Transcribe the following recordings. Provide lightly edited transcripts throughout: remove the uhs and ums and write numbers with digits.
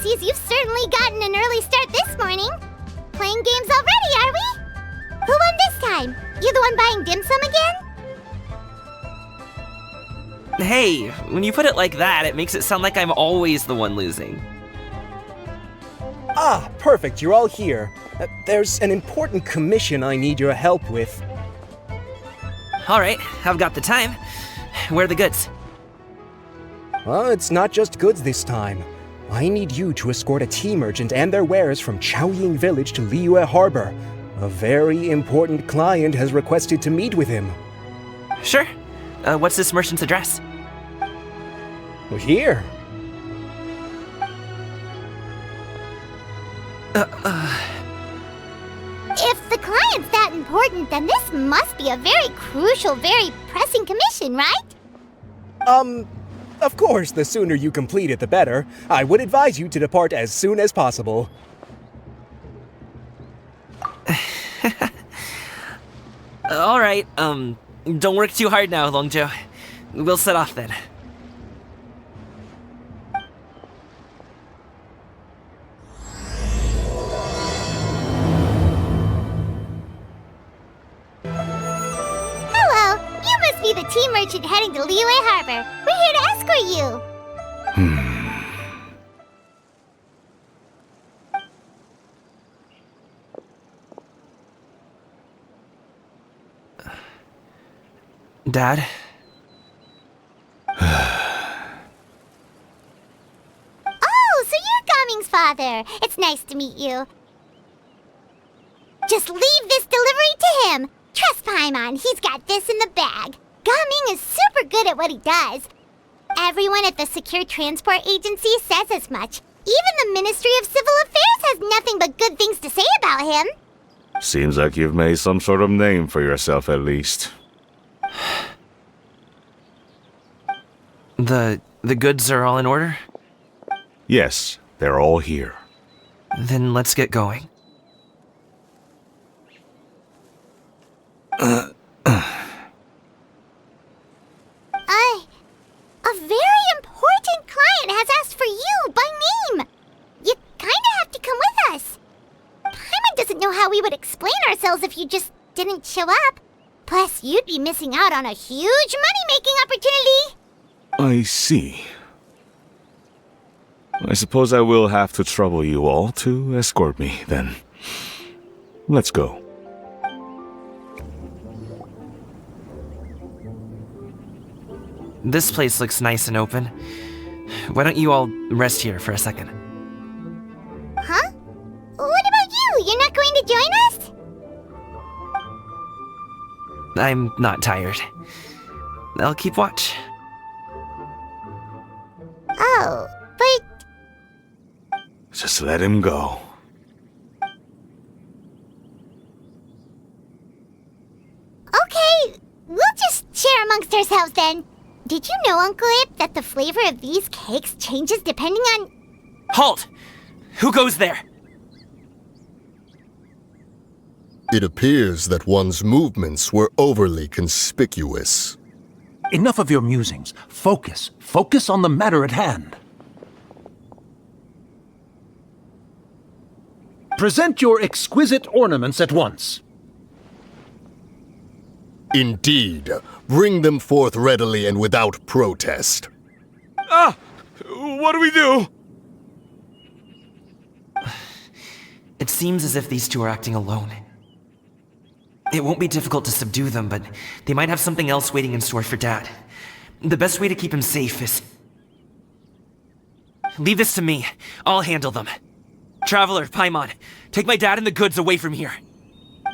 Seems you've certainly gotten an early start this morning. Playing games already, are we? Who won this time? You the one buying dim sum again? Hey, when you put it like that, it makes it sound like I'm always the one losing. Ah, perfect, you're all here. There's an important commission I need your help with. Alright, I've got the time. Where are the goods? Well, it's not just goods this time. I need you to escort a tea merchant and their wares from Chaoying Village to Liyue Harbor. A very important client has requested to meet with him. Sure. What's this merchant's address? Here. If the client's that important, then this must be a very crucial, very pressing commission, right? Of course, the sooner you complete it, the better. I would advise you to depart as soon as possible. Alright, don't work too hard now, Longzhou. We'll set off then. Hello, you must be the tea merchant heading to Liyue Harbor. We're here to escort you. Dad? Oh, so you're Gaming's father. It's nice to meet you. Just leave this delivery to him. Trust Paimon, he's got this in the bag. Gaming is super good at what he does. Everyone at the Secure Transport Agency says as much. Even the Ministry of Civil Affairs has nothing but good things to say about him. Seems like you've made some sort of name for yourself at least. The goods are all in order? Yes, they're all here. Then let's get going. A very important client has asked for you by name. You kinda have to come with us. Paimon doesn't know how we would explain ourselves if you just didn't show up. Plus, you'd be missing out on a huge money-making opportunity. I see. I suppose I will have to trouble you all to escort me, then. Let's go. This place looks nice and open. Why don't you all rest here for a second? Huh? What about you? You're not going to join us? I'm not tired. I'll keep watch. Oh, but... Just let him go. Okay, we'll just share amongst ourselves then. Did you know, Uncle Ip, that the flavor of these cakes changes depending on... Halt! Who goes there? It appears that one's movements were overly conspicuous. Enough of your musings. Focus. Focus on the matter at hand. Present your exquisite ornaments at once. Indeed. Bring them forth readily and without protest. Ah! What do we do? It seems as if these two are acting alone. It won't be difficult to subdue them, but they might have something else waiting in store for Dad. The best way to keep him safe is... Leave this to me. I'll handle them. Traveler, Paimon, take my dad and the goods away from here.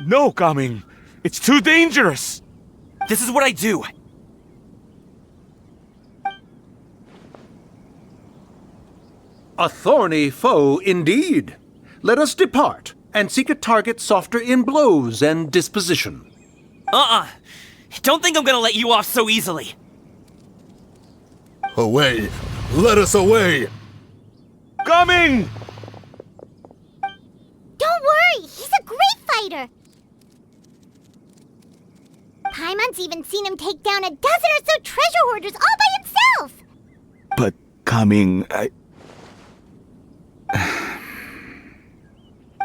No, Gaming. It's too dangerous. This is what I do. A thorny foe indeed. Let us depart and seek a target softer in blows and disposition. Don't think I'm gonna let you off so easily. Away! Let us away! Gaming! Don't worry, he's a great fighter. Paimon's even seen him take down a dozen or so treasure hoarders all by himself. But, Gaming,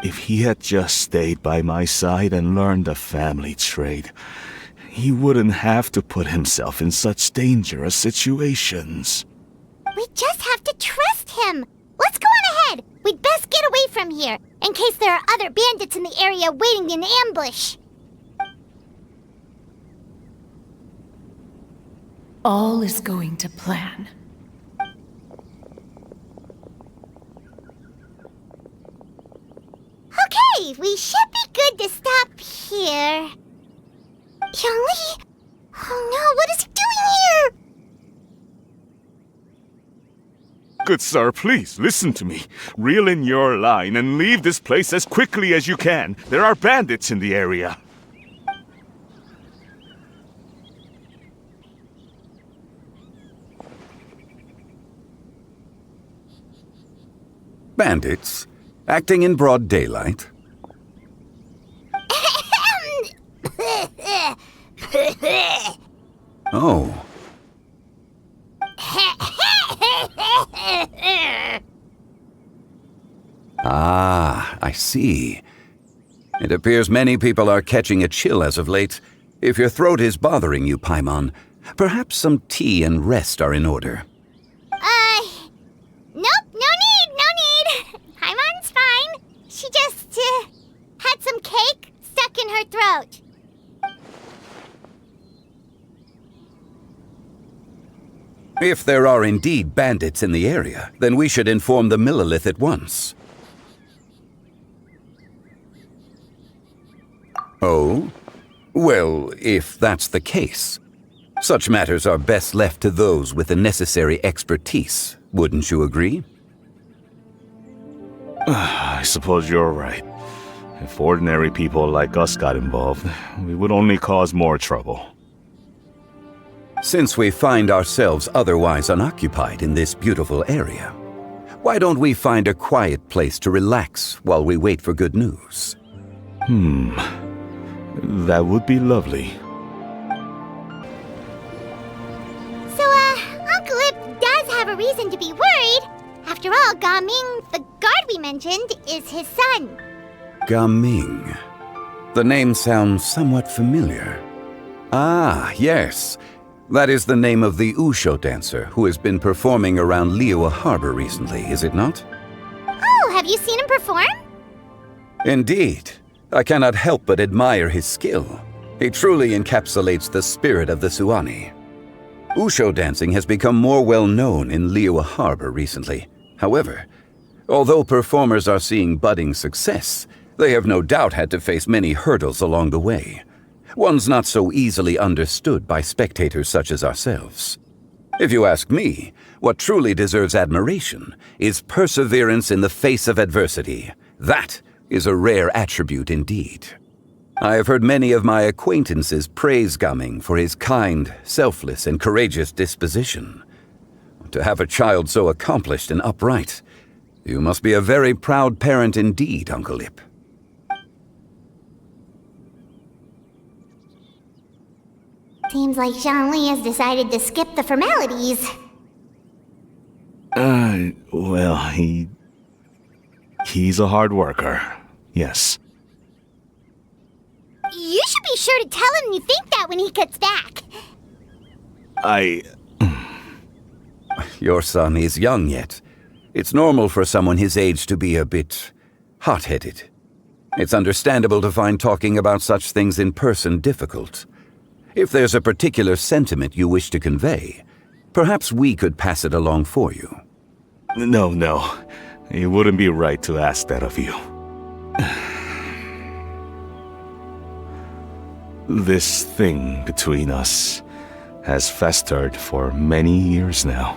If he had just stayed by my side and learned the family trade, he wouldn't have to put himself in such dangerous situations. We just have to trust him. Let's go on ahead. We'd best get away from here, in case there are other bandits in the area waiting in ambush. All is going to plan. Okay, we should be good to stop here. Zhongli? Oh no, what is he doing here? Good sir, please listen to me. Reel in your line and leave this place as quickly as you can. There are bandits in the area. Bandits? Acting in broad daylight? Oh. Ah, I see. It appears many people are catching a chill as of late. If your throat is bothering you, Paimon, perhaps some tea and rest are in order. Nope, no need. Paimon's fine. She just, had some cake stuck in her throat. If there are indeed bandits in the area, then we should inform the Millelith at once. Oh? Well, if that's the case, such matters are best left to those with the necessary expertise, wouldn't you agree? I suppose you're right. If ordinary people like us got involved, we would only cause more trouble. Since we find ourselves otherwise unoccupied in this beautiful area, why don't we find a quiet place to relax while we wait for good news? That would be lovely. So, Uncle Ip does have a reason to be worried. After all, Gaming, the guard we mentioned, is his son. Gaming. The name sounds somewhat familiar. Ah, yes. That is the name of the Usho dancer who has been performing around Liyue Harbor recently, is it not? Oh, have you seen him perform? Indeed. I cannot help but admire his skill. He truly encapsulates the spirit of the Suani. Usho dancing has become more well known in Liyue Harbor recently. However, although performers are seeing budding success, they have no doubt had to face many hurdles along the way. One's not so easily understood by spectators such as ourselves. If you ask me, what truly deserves admiration is perseverance in the face of adversity. That is a rare attribute indeed. I have heard many of my acquaintances praise Gaming for his kind, selfless, and courageous disposition. To have a child so accomplished and upright, you must be a very proud parent indeed, Uncle Ip. Seems like Zhongli has decided to skip the formalities. Well, he's a hard worker. Yes. You should be sure to tell him you think that when he gets back. Your son is young yet. It's normal for someone his age to be a bit hot-headed. It's understandable to find talking about such things in person difficult. If there's a particular sentiment you wish to convey, perhaps we could pass it along for you. No. It wouldn't be right to ask that of you. This thing between us has festered for many years now.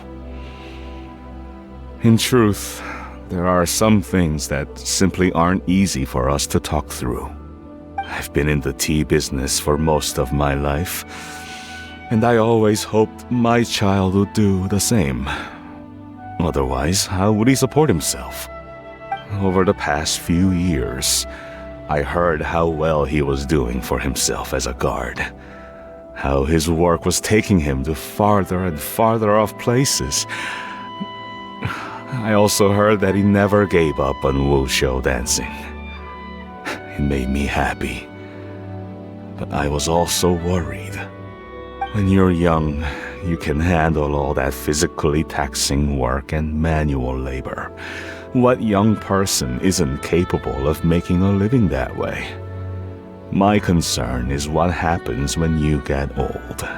In truth, there are some things that simply aren't easy for us to talk through. I've been in the tea business for most of my life, and I always hoped my child would do the same. Otherwise, how would he support himself? Over the past few years, I heard how well he was doing for himself as a guard. How his work was taking him to farther and farther off places. I also heard that he never gave up on wushou dancing. It made me happy. But I was also worried. When you're young, you can handle all that physically taxing work and manual labor. What young person isn't capable of making a living that way? My concern is what happens when you get old.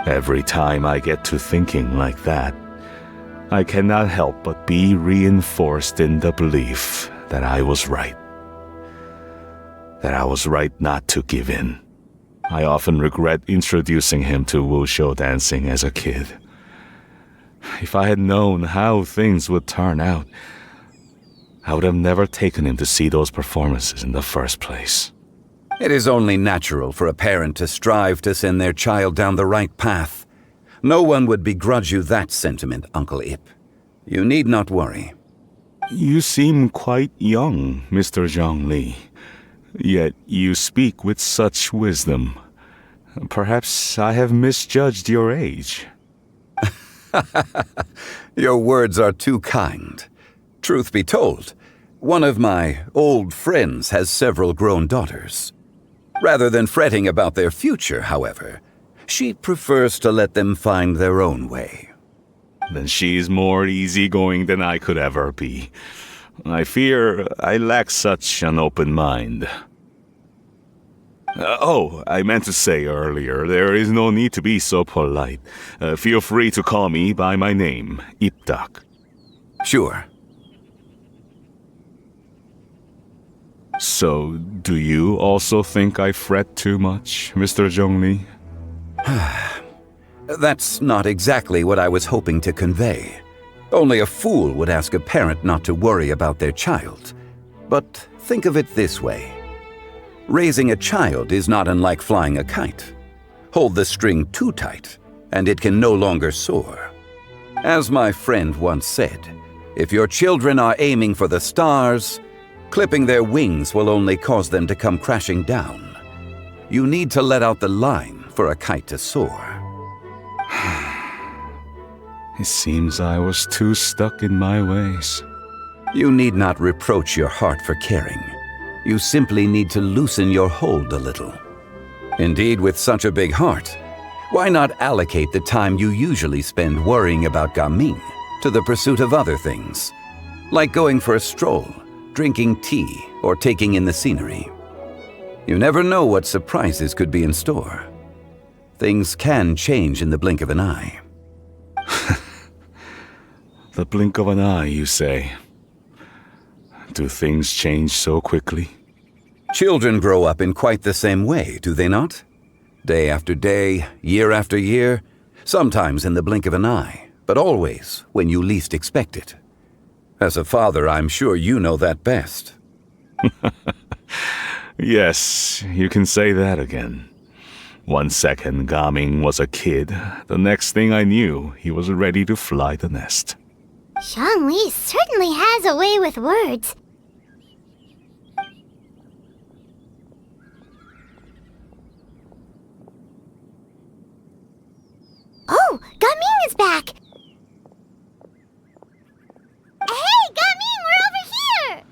Every time I get to thinking like that, I cannot help but be reinforced in the belief that I was right. That I was right not to give in. I often regret introducing him to wushou dancing as a kid. If I had known how things would turn out, I would have never taken him to see those performances in the first place. It is only natural for a parent to strive to send their child down the right path. No one would begrudge you that sentiment, Uncle Ip. You need not worry. You seem quite young, Mr. Zhongli. Yet you speak with such wisdom. Perhaps I have misjudged your age. Your words are too kind. Truth be told, one of my old friends has several grown daughters. Rather than fretting about their future, however, she prefers to let them find their own way. Then she's more easygoing than I could ever be. I fear I lack such an open mind. I meant to say earlier, there is no need to be so polite. Feel free to call me by my name, Ipdak. Sure. So, do you also think I fret too much, Mr. Zhongli? That's not exactly what I was hoping to convey. Only a fool would ask a parent not to worry about their child. But think of it this way. Raising a child is not unlike flying a kite. Hold the string too tight, and it can no longer soar. As my friend once said, if your children are aiming for the stars, clipping their wings will only cause them to come crashing down. You need to let out the line for a kite to soar. It seems I was too stuck in my ways. You need not reproach your heart for caring. You simply need to loosen your hold a little. Indeed, with such a big heart, why not allocate the time you usually spend worrying about Gaming to the pursuit of other things, like going for a stroll, drinking tea, or taking in the scenery? You never know what surprises could be in store. Things can change in the blink of an eye. The blink of an eye, you say? Do things change so quickly? Children grow up in quite the same way, do they not? Day after day, year after year, sometimes in the blink of an eye, but always when you least expect it. As a father, I'm sure you know that best. Yes, you can say that again. 1 second, Gaming was a kid. The next thing I knew, he was ready to fly the nest. Zhongli certainly has a way with words. Oh, Gaming is back! Hey, Gaming, we're over here!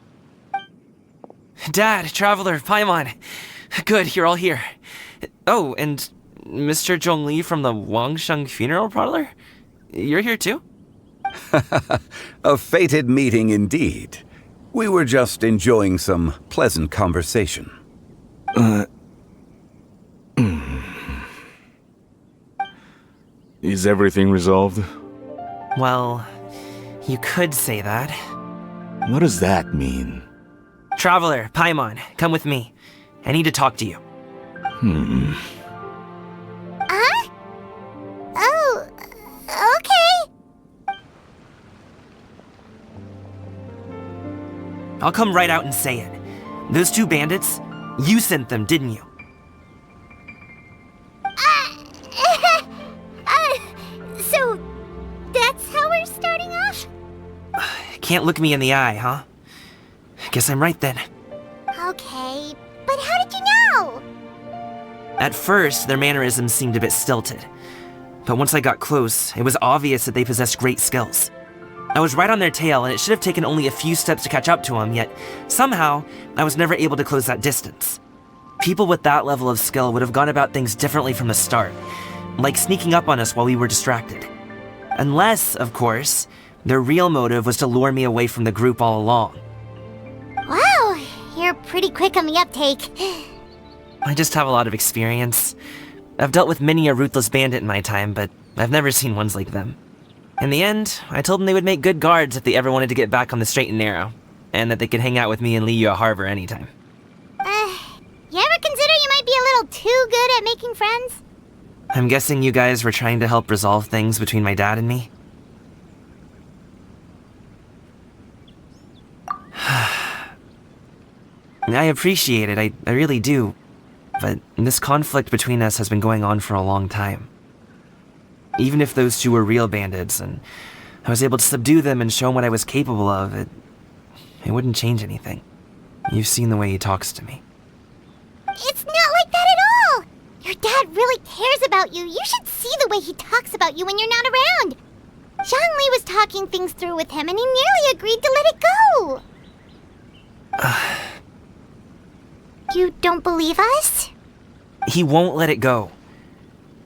Dad, Traveler, Paimon. Good, you're all here. Oh, and Mr. Zhongli from the Wangsheng Funeral Parlor? You're here too? A fated meeting indeed. We were just enjoying some pleasant conversation. Is everything resolved? Well, you could say that. What does that mean? Traveler, Paimon, come with me. I need to talk to you. Huh? Oh, okay. I'll come right out and say it. Those two bandits, you sent them, didn't you? So that's how we're starting off? Can't look me in the eye, huh? Guess I'm right then. Okay, but how did you know? At first, their mannerisms seemed a bit stilted. But once I got close, it was obvious that they possessed great skills. I was right on their tail, and it should have taken only a few steps to catch up to them, yet somehow, I was never able to close that distance. People with that level of skill would have gone about things differently from the start, like sneaking up on us while we were distracted. Unless, of course, their real motive was to lure me away from the group all along. Wow, you're pretty quick on the uptake. I just have a lot of experience. I've dealt with many a ruthless bandit in my time, but I've never seen ones like them. In the end, I told them they would make good guards if they ever wanted to get back on the straight and narrow, and that they could hang out with me in Liyue Harbor anytime. You ever consider you might be a little too good at making friends? I'm guessing you guys were trying to help resolve things between my dad and me? I appreciate it, I really do. But this conflict between us has been going on for a long time. Even if those two were real bandits, and I was able to subdue them and show him what I was capable of, it wouldn't change anything. You've seen the way he talks to me. It's not like that at all! Your dad really cares about you. You should see the way he talks about you when you're not around. Zhongli was talking things through with him, and he nearly agreed to let it go. You don't believe us? He won't let it go.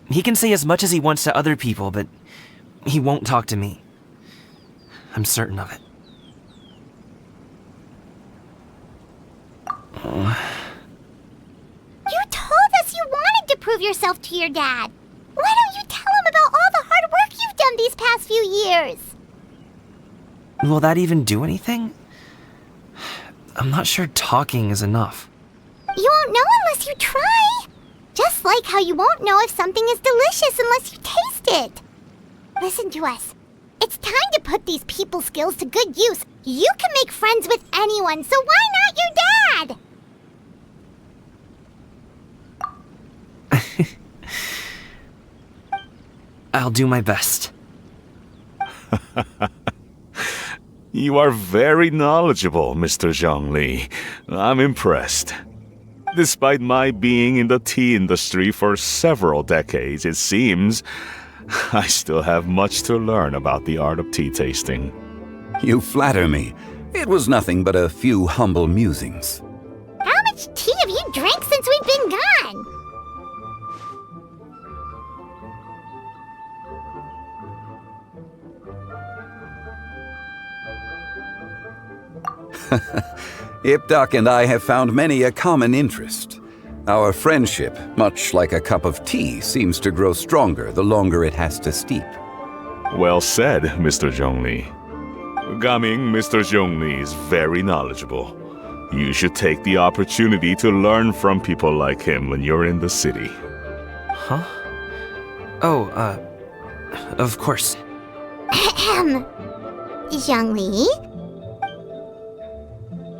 He can say as much as he wants to other people, but he won't talk to me. I'm certain of it. You told us you wanted to prove yourself to your dad. Why don't you tell him about all the hard work you've done these past few years? Will that even do anything? I'm not sure talking is enough. You won't know unless you try. Just like how you won't know if something is delicious unless you taste it. Listen to us. It's time to put these people skills to good use. You can make friends with anyone, so why not your dad? I'll do my best. You are very knowledgeable, Mr. Zhongli. I'm impressed. Despite my being in the tea industry for several decades, it seems I still have much to learn about the art of tea tasting. You flatter me. It was nothing but a few humble musings. How much tea have you drank since we've been gone? Ipdak and I have found many a common interest. Our friendship, much like a cup of tea, seems to grow stronger the longer it has to steep. Well said, Mr. Zhongli. Gaming, Mr. Zhongli is very knowledgeable. You should take the opportunity to learn from people like him when you're in the city. Huh? Oh, of course. Ahem. Zhongli?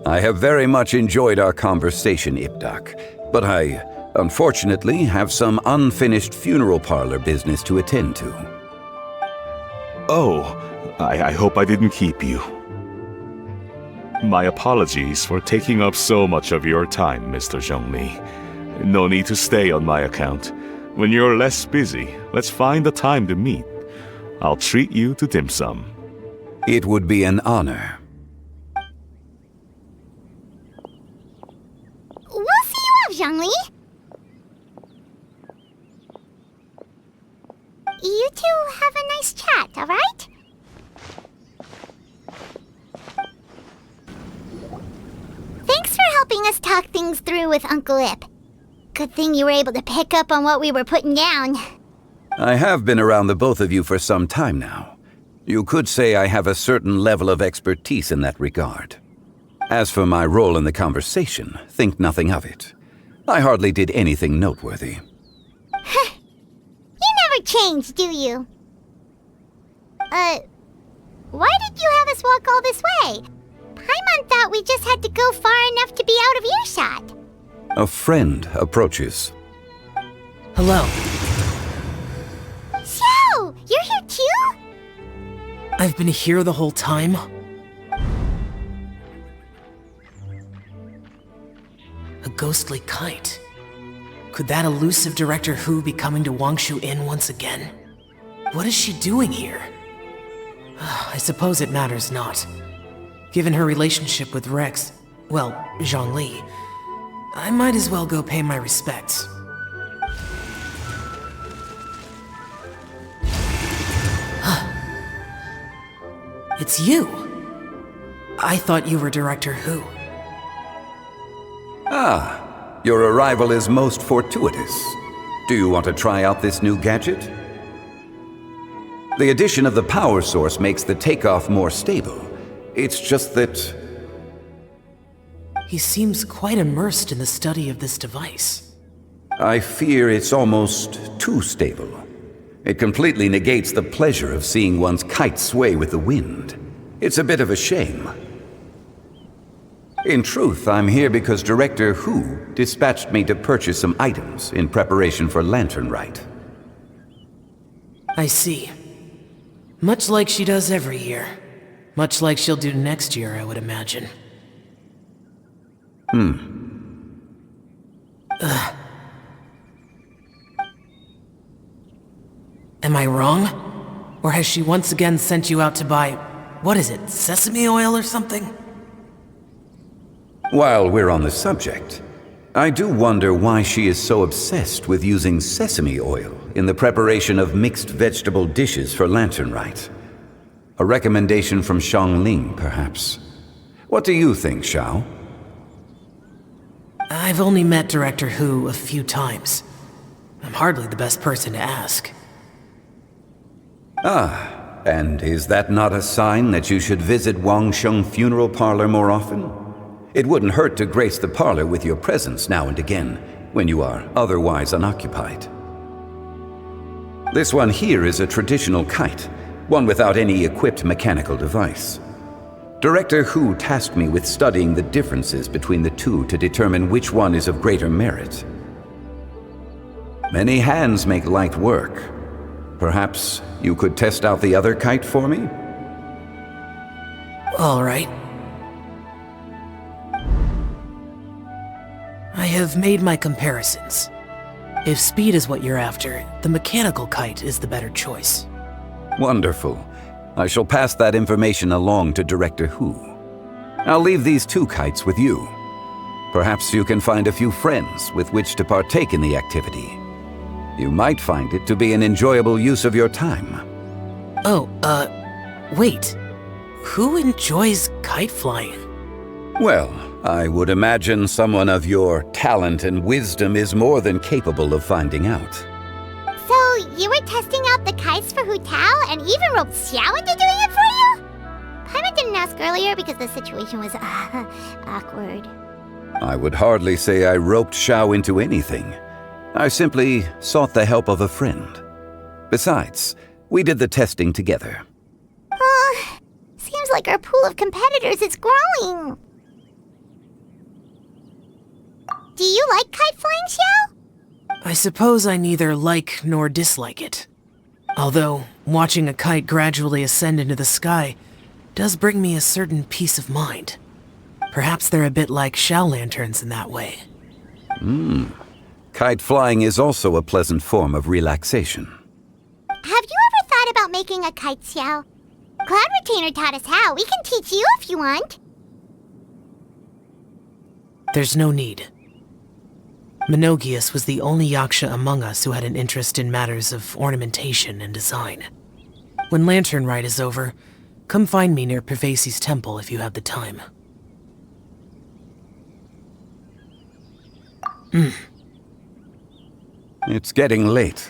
I have very much enjoyed our conversation, Ipdak, but I, unfortunately, have some unfinished funeral parlor business to attend to. Oh, I hope I didn't keep you. My apologies for taking up so much of your time, Mr. Zhongli. No need to stay on my account. When you're less busy, let's find a time to meet. I'll treat you to dim sum. It would be an honor. We'll see you off, Zhongli. You two have a nice chat, alright? Thanks for helping us talk things through with Uncle Ip. Good thing you were able to pick up on what we were putting down. I have been around the both of you for some time now. You could say I have a certain level of expertise in that regard. As for my role in the conversation, think nothing of it. I hardly did anything noteworthy. You never change, do you? Why did you have us walk all this way? Paimon thought we just had to go far enough to be out of earshot. A friend approaches. Hello. So, you're here too? I've been here the whole time. A ghostly kite. Could that elusive Director Hu be coming to Wangshu Inn once again? What is she doing here? I suppose it matters not. Given her relationship with Rex, well, Zhongli, I might as well go pay my respects. It's you! I thought you were Director Who. Ah, your arrival is most fortuitous. Do you want to try out this new gadget? The addition of the power source makes the takeoff more stable. It's just that... He seems quite immersed in the study of this device. I fear it's almost too stable. It completely negates the pleasure of seeing one's kite sway with the wind. It's a bit of a shame. In truth, I'm here because Director Who dispatched me to purchase some items in preparation for Lantern Rite. I see. Much like she does every year. Much like she'll do next year, I would imagine. Am I wrong? Or has she once again sent you out to buy, what is it, sesame oil or something? While we're on the subject, I do wonder why she is so obsessed with using sesame oil in the preparation of mixed vegetable dishes for Lantern Rite. A recommendation from Xiangling, perhaps. What do you think, Xiao? I've only met Director Who a few times. I'm hardly the best person to ask. Ah, and is that not a sign that you should visit Wangsheng Funeral Parlor more often? It wouldn't hurt to grace the parlor with your presence now and again, when you are otherwise unoccupied. This one here is a traditional kite, one without any equipped mechanical device. Director Who tasked me with studying the differences between the two to determine which one is of greater merit. Many hands make light work. Perhaps you could test out the other kite for me? All right. I have made my comparisons. If speed is what you're after, the mechanical kite is the better choice. Wonderful. I shall pass that information along to Director Who. I'll leave these two kites with you. Perhaps you can find a few friends with which to partake in the activity. You might find it to be an enjoyable use of your time. Oh, wait. Who enjoys kite flying? Well, I would imagine someone of your talent and wisdom is more than capable of finding out. So, you were testing out the kites for Hu Tao and even roped Xiao into doing it for you? Paimon didn't ask earlier because the situation was awkward. I would hardly say I roped Xiao into anything. I simply sought the help of a friend. Besides, we did the testing together. Seems like our pool of competitors is growing. Do you like kite flying, Xiao? I suppose I neither like nor dislike it. Although, watching a kite gradually ascend into the sky does bring me a certain peace of mind. Perhaps they're a bit like Xiao lanterns in that way. Kite flying is also a pleasant form of relaxation. Have you ever thought about making a kite, Xiao? Cloud Retainer taught us how. We can teach you if you want. There's no need. Menogias was the only Yaksha among us who had an interest in matters of ornamentation and design. When Lantern Rite is over, come find me near Pervasi's temple if you have the time. It's getting late.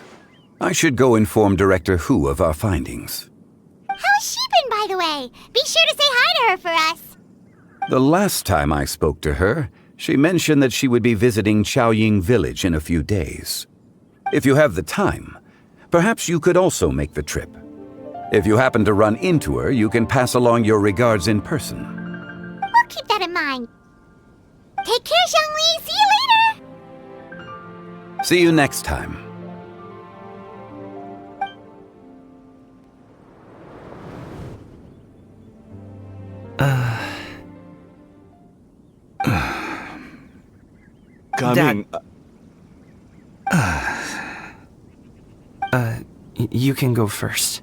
I should go inform Director Who of our findings. How's she been, by the way? Be sure to say hi to her for us. The last time I spoke to her, she mentioned that she would be visiting Chaoying Village in a few days. If you have the time, perhaps you could also make the trip. If you happen to run into her, you can pass along your regards in person. We'll keep that in mind. Take care, Xiangli. See you later. See you next time. Coming. You can go first.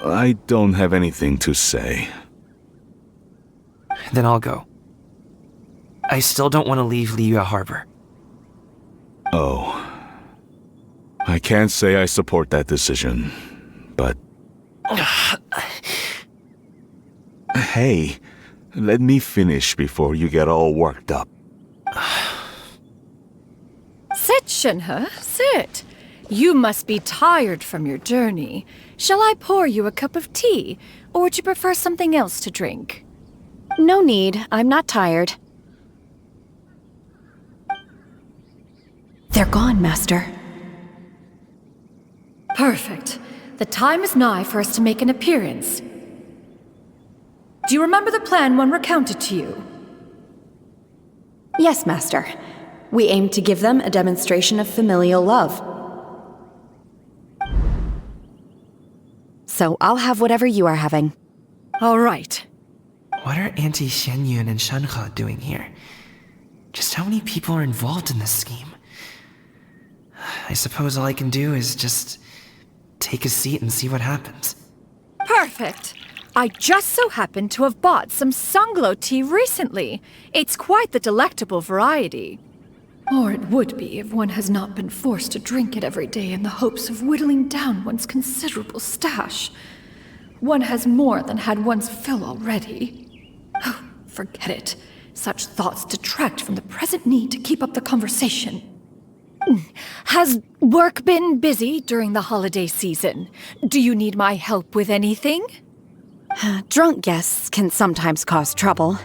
I don't have anything to say. Then I'll go. I still don't want to leave Liyue Harbor. Oh. I can't say I support that decision, but... Hey, let me finish before you get all worked up. Sit, Shenhe, sit. You must be tired from your journey. Shall I pour you a cup of tea, or would you prefer something else to drink? No need. I'm not tired. They're gone, Master. Perfect. The time is nigh for us to make an appearance. Do you remember the plan one recounted to you? Yes, Master. We aim to give them a demonstration of familial love. So I'll have whatever you are having. All right. What are Auntie Xianyun and Shenhe doing here? Just how many people are involved in this scheme? I suppose all I can do is just take a seat and see what happens. Perfect. I just so happen to have bought some Sunglow tea recently. It's quite the delectable variety. Or it would be if one has not been forced to drink it every day in the hopes of whittling down one's considerable stash. One has more than had one's fill already. Oh, forget it. Such thoughts detract from the present need to keep up the conversation. Has work been busy during the holiday season? Do you need my help with anything? Drunk guests can sometimes cause trouble,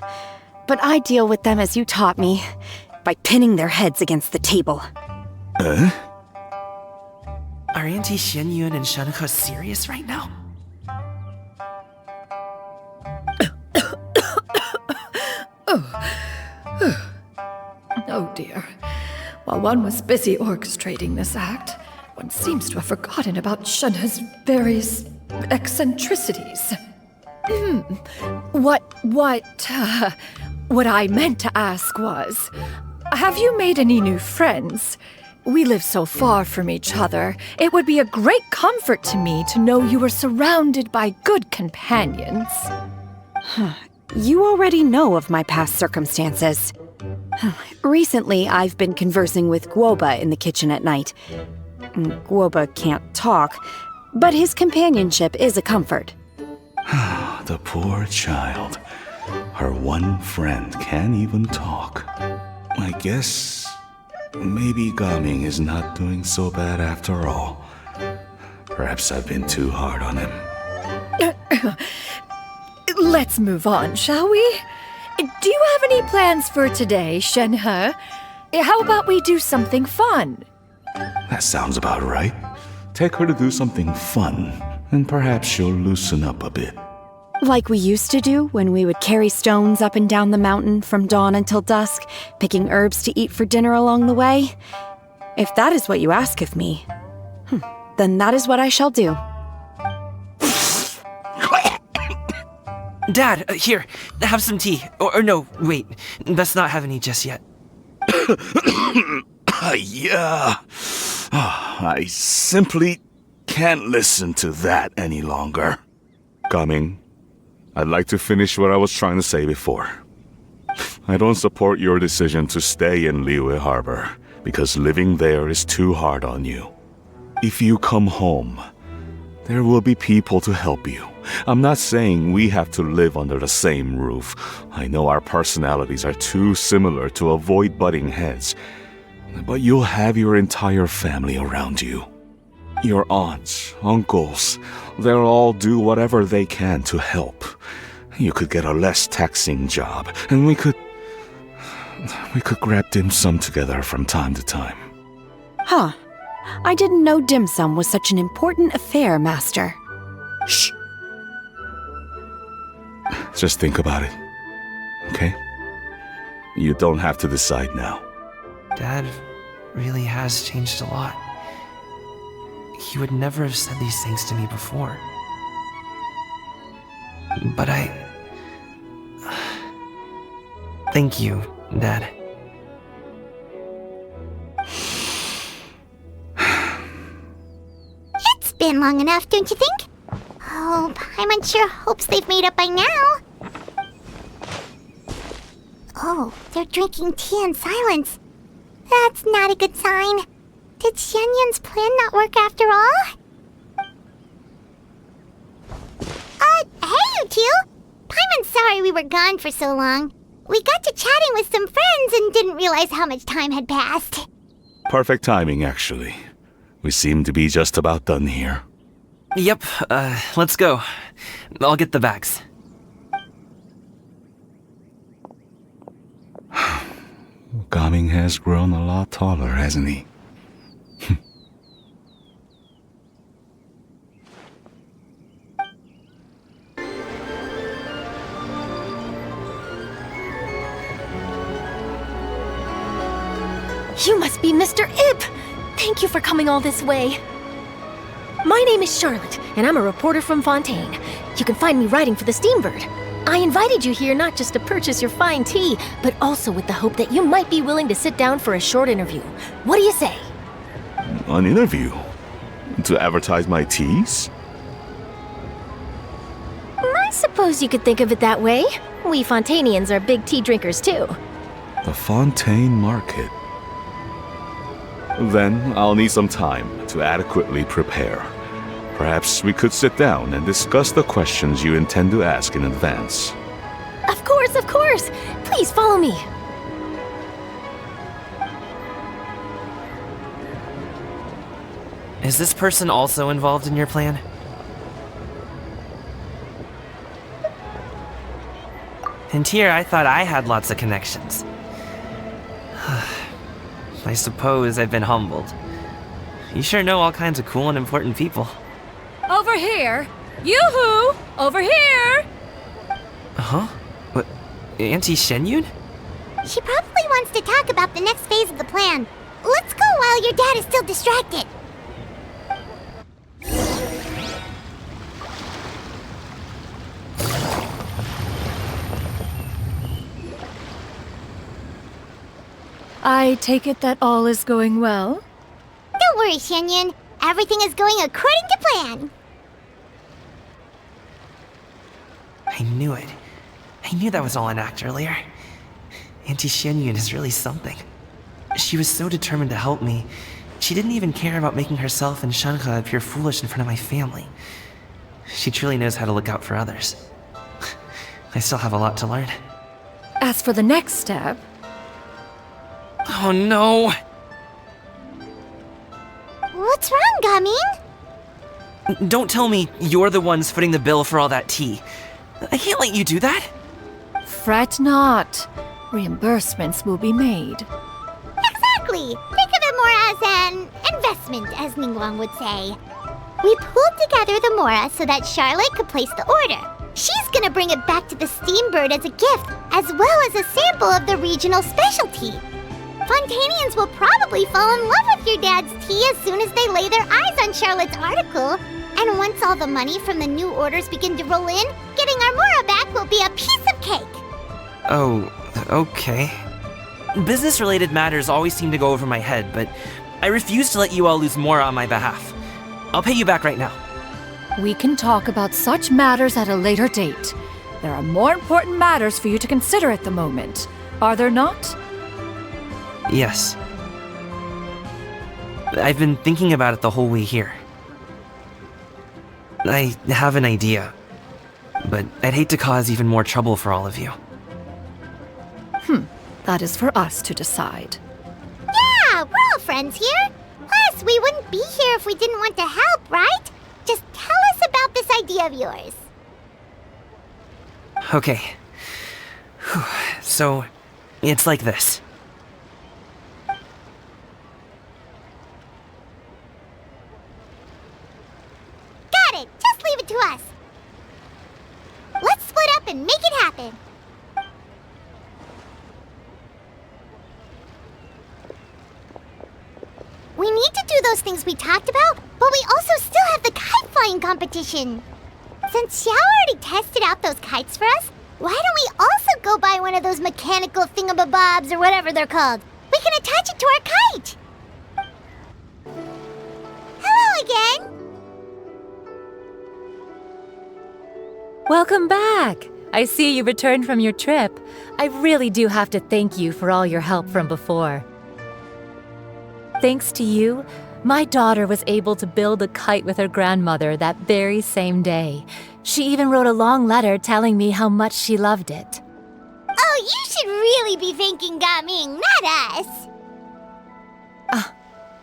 but I deal with them as you taught me, by pinning their heads against the table. Are Auntie Xianyun and Shenhe serious right now? Oh dear. While one was busy orchestrating this act, one seems to have forgotten about Shenhe's various eccentricities. What I meant to ask was, have you made any new friends? We live so far from each other. It would be a great comfort to me to know you were surrounded by good companions. You already know of my past circumstances. Recently, I've been conversing with Guoba in the kitchen at night. Guoba can't talk, but his companionship is a comfort. The poor child. Her one friend can't even talk. I guess maybe Gaming is not doing so bad after all. Perhaps I've been too hard on him. Let's move on, shall we? Do you have any plans for today, Shenhe? How about we do something fun? That sounds about right. Take her to do something fun, and perhaps she'll loosen up a bit. Like we used to do when we would carry stones up and down the mountain from dawn until dusk, picking herbs to eat for dinner along the way? If that is what you ask of me, then that is what I shall do. Dad, here, have some tea. Or no, wait, let's not have any just yet. Yeah. I simply can't listen to that any longer. Gaming, I'd like to finish what I was trying to say before. I don't support your decision to stay in Liyue Harbor, because living there is too hard on you. If you come home, there will be people to help you. I'm not saying we have to live under the same roof. I know our personalities are too similar to avoid butting heads. But you'll have your entire family around you. Your aunts, uncles, they'll all do whatever they can to help. You could get a less taxing job, and we could grab dim sum together from time to time. Huh. I didn't know dim sum was such an important affair, Master. Shh. Just think about it, okay? You don't have to decide now. Dad really has changed a lot. He would never have said these things to me before. But thank you, Dad. It's been long enough, don't you think? Oh, Paimon sure hopes they've made up by now. Oh, they're drinking tea in silence. That's not a good sign. Did Xianyun's plan not work after all? Hey you two! Paimon's sorry we were gone for so long. We got to chatting with some friends and didn't realize how much time had passed. Perfect timing, actually. We seem to be just about done here. Yep, let's go. I'll get the bags. Gaming has grown a lot taller, hasn't he? You must be Mr. Ip! Thank you for coming all this way. My name is Charlotte, and I'm a reporter from Fontaine. You can find me writing for the Steambird. I invited you here not just to purchase your fine tea, but also with the hope that you might be willing to sit down for a short interview. What do you say? An interview? To advertise my teas? I suppose you could think of it that way. We Fontainians are big tea drinkers too. The Fontaine Market. Then I'll need some time to adequately prepare. Perhaps we could sit down and discuss the questions you intend to ask in advance. Of course, of course! Please follow me. Is this person also involved in your plan? And here I thought I had lots of connections. I suppose I've been humbled. You sure know all kinds of cool and important people. Over here! Yoo-hoo! Over here! Huh? What? Auntie Shenyun? She probably wants to talk about the next phase of the plan. Let's go while your dad is still distracted. I take it that all is going well? Don't worry, Shenyun. Everything is going according to plan. I knew it. I knew that was all an act earlier. Auntie Shenyun is really something. She was so determined to help me. She didn't even care about making herself and Shanhe appear foolish in front of my family. She truly knows how to look out for others. I still have a lot to learn. As for the next step... Oh no! What's wrong, Gaming? Don't tell me you're the ones footing the bill for all that tea. I can't let you do that. Fret not. Reimbursements will be made. Exactly! Think of it more as an investment, as Ningguang would say. We pooled together the Mora so that Charlotte could place the order. She's gonna bring it back to the Steambird as a gift, as well as a sample of the regional specialty. Fontainians will probably fall in love with your dad's tea as soon as they lay their eyes on Charlotte's article. And once all the money from the new orders begin to roll in, getting our Mora back will be a piece of cake. Oh, okay. Business-related matters always seem to go over my head, but I refuse to let you all lose more on my behalf. I'll pay you back right now. We can talk about such matters at a later date. There are more important matters for you to consider at the moment, are there not? Yes. I've been thinking about it the whole way here. I have an idea, but I'd hate to cause even more trouble for all of you. That is for us to decide. Yeah, we're all friends here. Plus, we wouldn't be here if we didn't want to help, right? Just tell us about this idea of yours. Okay. Whew. So, it's like this. Got it! Just leave it to us. Let's split up and make it happen. We need to do those things we talked about, but we also still have the kite flying competition. Since Xiao already tested out those kites for us, why don't we also go buy one of those mechanical thingamabobs or whatever they're called? We can attach it to our kite. Hello again. Welcome back! I see you returned from your trip. I really do have to thank you for all your help from before. Thanks to you, my daughter was able to build a kite with her grandmother that very same day. She even wrote a long letter telling me how much she loved it. Oh, you should really be thanking Gaming, not us.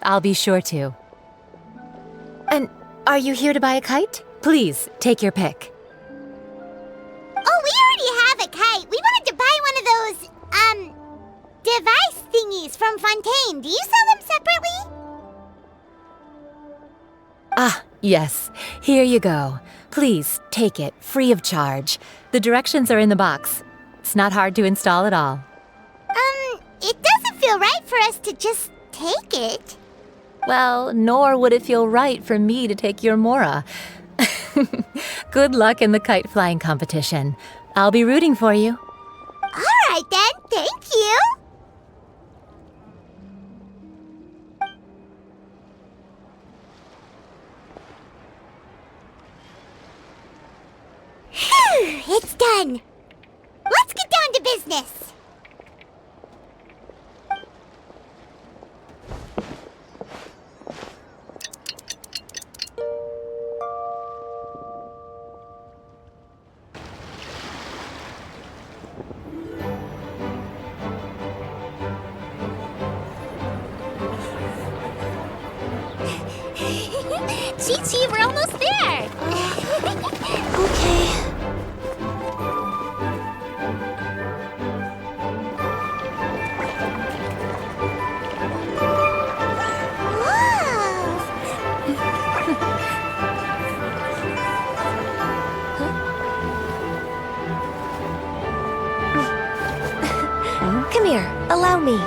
I'll be sure to. And are you here to buy a kite? Please, take your pick. Oh, we already have a kite. We wanted to buy one of those, device thingies from Fontaine. Do you sell them separately? Yes. Here you go. Please, take it, free of charge. The directions are in the box. It's not hard to install at all. It doesn't feel right for us to just take it. Well, nor would it feel right for me to take your Mora. Good luck in the kite flying competition. I'll be rooting for you. All right then, thank you. Phew, it's done. Let's get down to business. Chi-Chi, we're almost there. Okay. Come here, allow me.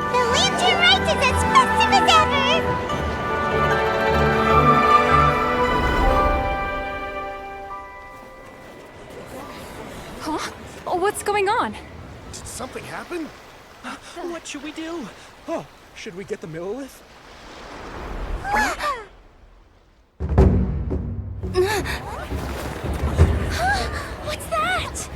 The lantern rite is as festive as ever! Huh? Oh, what's going on? Did something happen? What should we do? Oh, should we get the Millilith? What's that?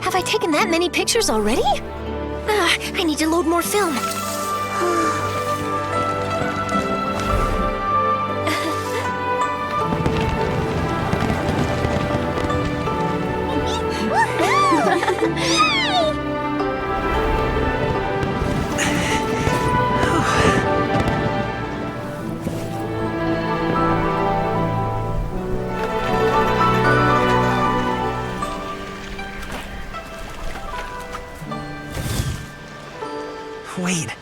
Have I taken that many pictures already? I need to load more film. Wait,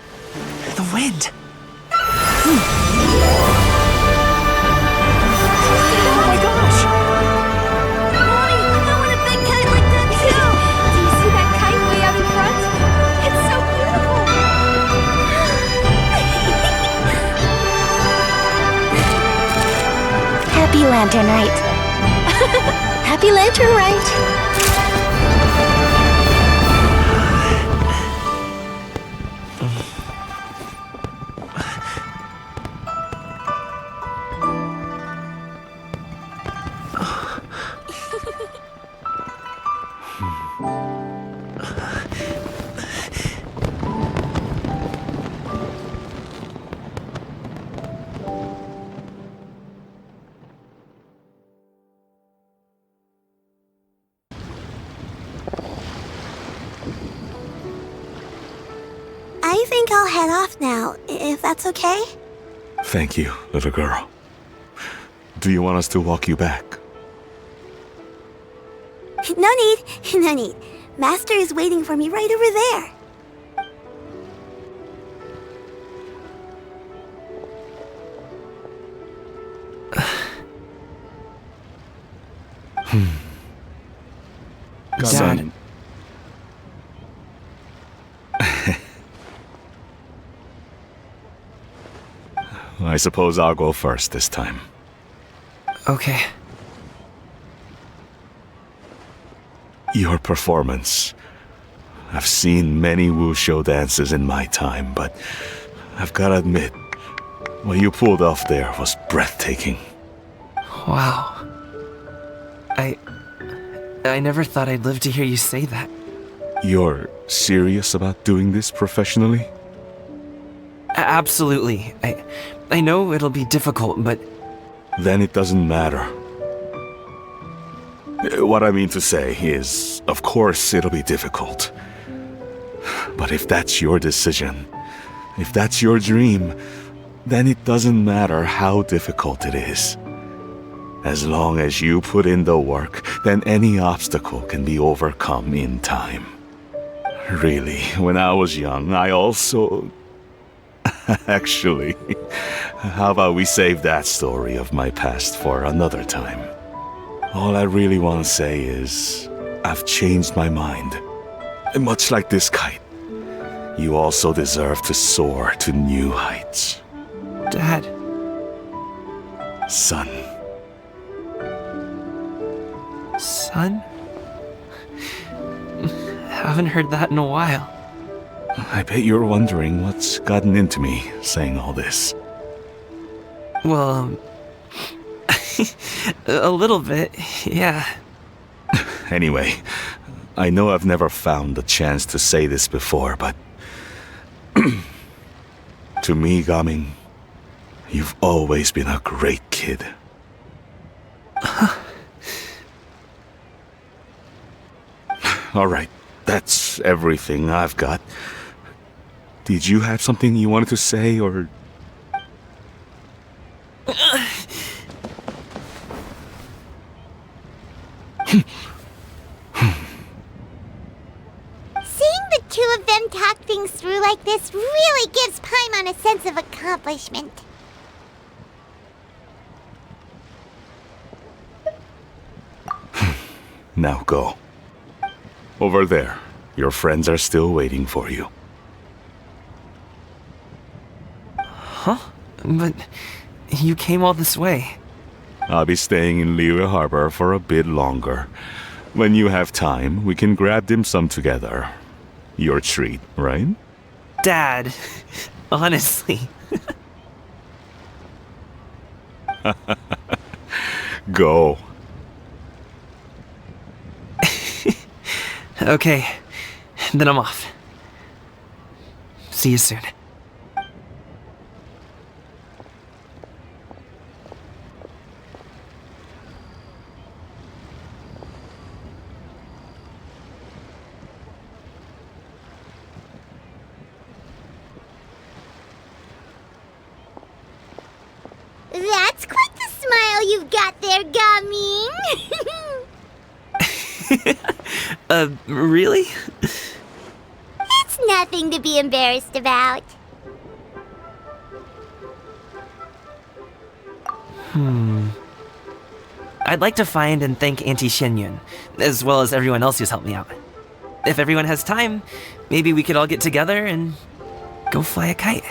Happy Lantern Rite. Happy Lantern Rite. I think I'll head off now, if that's okay. Thank you, little girl. Do you want us to walk you back? No need, no need. Master is waiting for me right over there. Dad. I suppose I'll go first this time. Okay. Your performance. I've seen many wushou dances in my time, but I've gotta admit, what you pulled off there was breathtaking. Wow. I never thought I'd live to hear you say that. You're serious about doing this professionally? Absolutely. I know it'll be difficult, but... Then it doesn't matter. What I mean to say is, of course it'll be difficult. But if that's your decision, if that's your dream, then it doesn't matter how difficult it is. As long as you put in the work, then any obstacle can be overcome in time. Really, when I was young, I also... Actually, how about we save that story of my past for another time? All I really want to say is, I've changed my mind. And much like this kite, you also deserve to soar to new heights. Dad. Son. Son? Haven't heard that in a while. I bet you're wondering what's gotten into me saying all this. Well, a little bit, yeah. Anyway, I know I've never found the chance to say this before, but... to me, Gaming, you've always been a great kid. Alright, that's everything I've got. Did you have something you wanted to say, or... Seeing the two of them talk things through like this really gives Paimon a sense of accomplishment. Now go. Over there. Your friends are still waiting for you. Huh? But you came all this way. I'll be staying in Liyue Harbor for a bit longer. When you have time, we can grab dim sum together. Your treat, right? Dad, honestly. Go. Okay, then I'm off. See you soon. That's quite the smile you've got there, Gaming. Really? It's nothing to be embarrassed about. I'd like to find and thank Auntie Xinyun, as well as everyone else who's helped me out. If everyone has time, maybe we could all get together and go fly a kite.